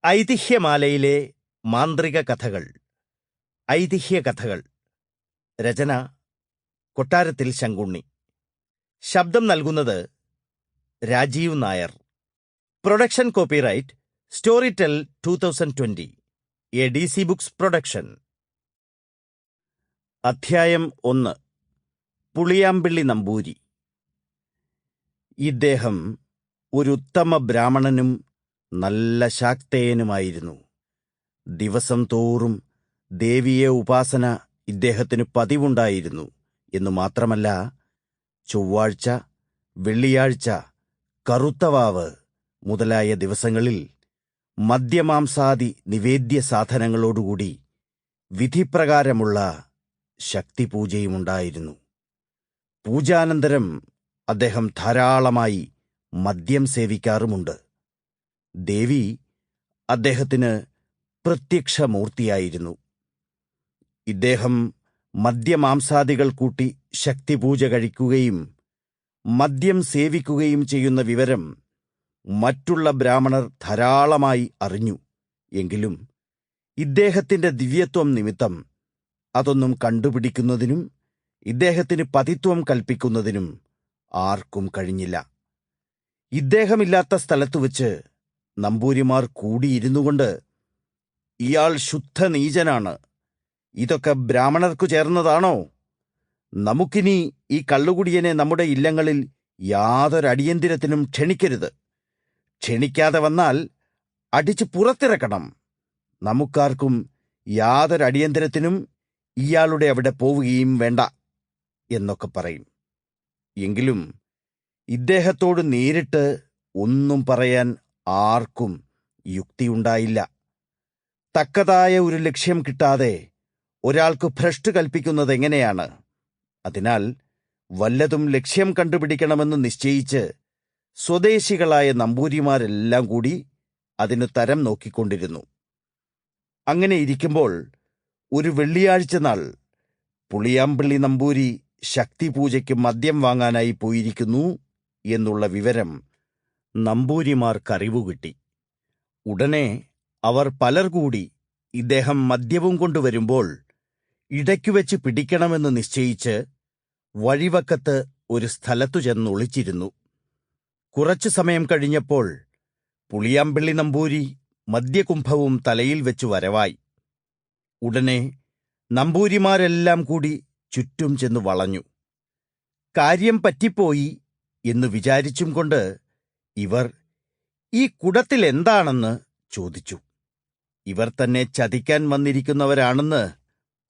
ഐതിഹ്യമാലയിലെ മാന്ത്രിക കഥകൾ. ഐതിഹ്യകഥകൾ. രചന കൊട്ടാരത്തിൽ ശങ്കുണ്ണി. ശബ്ദം നൽകുന്നത് Rajeev Nair. Production copyright Storytel 2020, a DC books production. അധ്യായം 1. പുളിയാമ്പിള്ളി നമ്പൂരി. ഇദ്ദേഹം ഒരു ഉത്തമ ബ്രാഹ്മണനും നല്ല ശാക്തേയനുമായിരുന്നു. ദിവസം തോറും ദേവിയെ ഉപാസന ഇദ്ദേഹത്തിന് പതിവുണ്ടായിരുന്നു എന്നു മാത്രമല്ല, ചൊവ്വാഴ്ച, വെള്ളിയാഴ്ച, കറുത്തവാവ് മുതലായ ദിവസങ്ങളിൽ മദ്യമാംസാദി നിവേദ്യ സാധനങ്ങളോടുകൂടി വിധിപ്രകാരമുള്ള ശക്തിപൂജയുമുണ്ടായിരുന്നു. പൂജാനന്തരം അദ്ദേഹം ധാരാളമായി മദ്യം സേവിക്കാറുമുണ്ട്. ദേവി അദ്ദേഹത്തിന് പ്രത്യക്ഷമൂർത്തിയായിരുന്നു. ഇദ്ദേഹം മദ്യമാംസാദികൾ കൂട്ടി ശക്തിപൂജ കഴിക്കുകയും മദ്യം സേവിക്കുകയും ചെയ്യുന്ന വിവരം മറ്റുള്ള ബ്രാഹ്മണർ ധാരാളമായി അറിഞ്ഞു. എങ്കിലും ഇദ്ദേഹത്തിന്റെ ദിവ്യത്വം നിമിത്തം അതൊന്നും കണ്ടുപിടിക്കുന്നതിനും ഇദ്ദേഹത്തിന് പതിത്വം കൽപ്പിക്കുന്നതിനും ആർക്കും കഴിഞ്ഞില്ല. ഇദ്ദേഹമില്ലാത്ത സ്ഥലത്തുവച്ച് നമ്പൂരിമാർ കൂടിയിരുന്നുകൊണ്ട്, ഇയാൾ ശുദ്ധനീചനാണ്, ഇതൊക്കെ ബ്രാഹ്മണർക്കു ചേർന്നതാണോ? നമുക്കിനി ഈ കള്ളുകുടിയനെ നമ്മുടെ ഇല്ലങ്ങളിൽ യാതൊരടിയന്തിരത്തിനും ക്ഷണിക്കരുത്. ക്ഷണിക്കാതെ വന്നാൽ അടിച്ചു പുറത്തിറക്കണം. നമുക്കാർക്കും യാതൊരടിയന്തിരത്തിനും ഇയാളുടെ അവിടെ പോവുകയും വേണ്ട എന്നൊക്കെ പറയും. എങ്കിലും ഇദ്ദേഹത്തോട് നേരിട്ട് ഒന്നും പറയാൻ ആർക്കും യുക്തിയുണ്ടായില്ല. തക്കതായ ഒരു ലക്ഷ്യം കിട്ടാതെ ഒരാൾക്ക് ഭ്രഷ്ട് കൽപ്പിക്കുന്നതെങ്ങനെയാണ്? അതിനാൽ വല്ലതും ലക്ഷ്യം കണ്ടുപിടിക്കണമെന്ന് നിശ്ചയിച്ച് സ്വദേശികളായ നമ്പൂരിമാരെല്ലാം കൂടി അതിനു തരം നോക്കിക്കൊണ്ടിരുന്നു. അങ്ങനെ ഇരിക്കുമ്പോൾ ഒരു വെള്ളിയാഴ്ച നാൾ പുളിയാമ്പിള്ളി നമ്പൂരി ശക്തിപൂജയ്ക്ക് മദ്യം വാങ്ങാനായി പോയിരിക്കുന്നു എന്നുള്ള വിവരം നമ്പൂരിമാർക്കറിവു കിട്ടി. ഉടനെ അവർ പലർ കൂടി ഇദ്ദേഹം മദ്യവും കൊണ്ടുവരുമ്പോൾ ഇടയ്ക്കുവെച്ച് പിടിക്കണമെന്ന് നിശ്ചയിച്ച് വഴിവക്കത്ത് ഒരു സ്ഥലത്തു ചെന്നൊളിച്ചിരുന്നു. കുറച്ചു സമയം കഴിഞ്ഞപ്പോൾ പുളിയാമ്പിള്ളി നമ്പൂരി മദ്യകുംഭവും തലയിൽ വെച്ചു വരവായി. ഉടനെ നമ്പൂരിമാരെല്ലാം കൂടി ചുറ്റും ചെന്നു വളഞ്ഞു. കാര്യം പറ്റിപ്പോയി എന്ന് വിചാരിച്ചും കൊണ്ട് ഇവർ ഈ കുടത്തിൽ എന്താണെന്ന് ചോദിച്ചു. ഇവർ തന്നെ ചതിക്കാൻ വന്നിരിക്കുന്നവരാണെന്ന്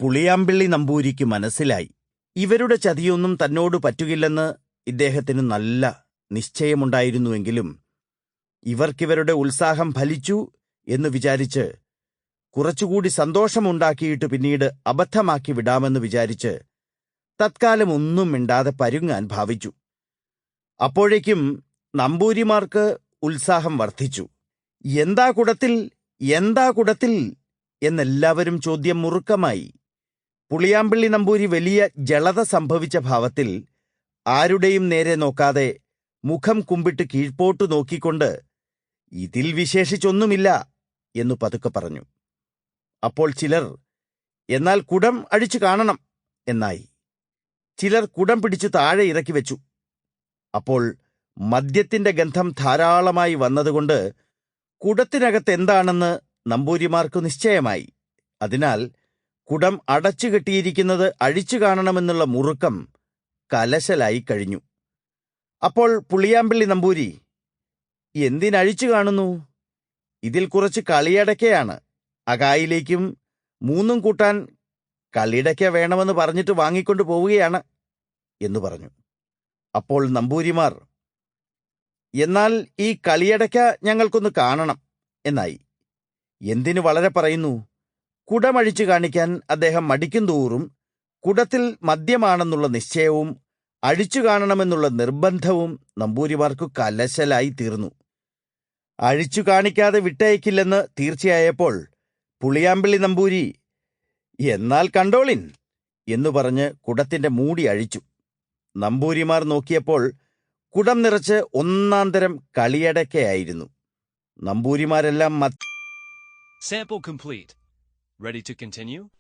പുളിയാമ്പിള്ളി നമ്പൂരിക്ക് മനസ്സിലായി. ഇവരുടെ ചതിയൊന്നും തന്നോട് പറ്റുകില്ലെന്ന് ഇദ്ദേഹത്തിന് നല്ല നിശ്ചയമുണ്ടായിരുന്നുവെങ്കിലും ഇവർക്കിവരുടെ ഉത്സാഹം ഫലിച്ചു എന്ന് വിചാരിച്ച് കുറച്ചുകൂടി സന്തോഷമുണ്ടാക്കിയിട്ട് പിന്നീട് അബദ്ധമാക്കി വിടാമെന്ന് വിചാരിച്ച് തത്കാലം ഒന്നും മിണ്ടാതെ പരുങ്ങാൻ ഭാവിച്ചു. അപ്പോഴേക്കും നമ്പൂരിമാർക്ക് ഉത്സാഹം വർദ്ധിച്ചു. എന്താ കുടത്തിൽ, എന്താ കുടത്തിൽ എന്നെല്ലാവരും ചോദ്യം മുറുക്കമായി. പുളിയാമ്പിള്ളി നമ്പൂരി വലിയ ജളത സംഭവിച്ച ഭാവത്തിൽ ആരുടെയും നേരെ നോക്കാതെ മുഖം കുമ്പിട്ട് കീഴ്പോട്ടു നോക്കിക്കൊണ്ട് ഇതിൽ വിശേഷിച്ചൊന്നുമില്ല എന്നു പതുക്കെ പറഞ്ഞു. അപ്പോൾ ചിലർ എന്നാൽ കുടം അഴിച്ചു കാണണം എന്നായി. ചിലർ കുടം പിടിച്ചു താഴെ ഇറക്കി വെച്ചു. അപ്പോൾ മദ്യത്തിന്റെ ഗന്ധം ധാരാളമായി വന്നതുകൊണ്ട് കുടത്തിനകത്ത് എന്താണെന്ന് നമ്പൂരിമാർക്ക് നിശ്ചയമായി. അതിനാൽ കുടം അടച്ചുകെട്ടിയിരിക്കുന്നത് അഴിച്ചു കാണണമെന്നുള്ള മുറുക്കം കലശലായി കഴിഞ്ഞു. അപ്പോൾ പുളിയാമ്പിള്ളി നമ്പൂരി, എന്തിനഴിച്ചു കാണുന്നു? ഇതിൽ കുറച്ച് കളിയടക്കയാണ്. അകായിലേക്കും 3 കൂട്ടാൻ കളിയടക്ക വേണമെന്ന് പറഞ്ഞിട്ട് വാങ്ങിക്കൊണ്ടു പോവുകയാണ് എന്നു പറഞ്ഞു. അപ്പോൾ നമ്പൂരിമാർ, എന്നാൽ ഈ കളിയടക്ക ഞങ്ങൾക്കൊന്ന് കാണണം എന്നായി. എന്തിനു വളരെ പറയുന്നു? കുടമഴിച്ചു കാണിക്കാൻ അദ്ദേഹം മടിക്കും തോറും കുടത്തിൽ മദ്യമാണെന്നുള്ള നിശ്ചയവും അഴിച്ചു കാണണമെന്നുള്ള നിർബന്ധവും നമ്പൂരിമാർക്കു കലശലായി തീർന്നു. അഴിച്ചു കാണിക്കാതെ വിട്ടയക്കില്ലെന്ന് തീർച്ചയായപ്പോൾ പുളിയാമ്പിള്ളി നമ്പൂരി, എന്നാൽ കണ്ടോളിൻ എന്നു പറഞ്ഞ് കുടത്തിന്റെ മൂടി അഴിച്ചു. നമ്പൂരിമാർ നോക്കിയപ്പോൾ കുടം നിറച്ച് ഒന്നാന്തരം കളിയടക്കയായിരുന്നു. നമ്പൂരിമാരെല്ലാം Sample complete. Ready to continue?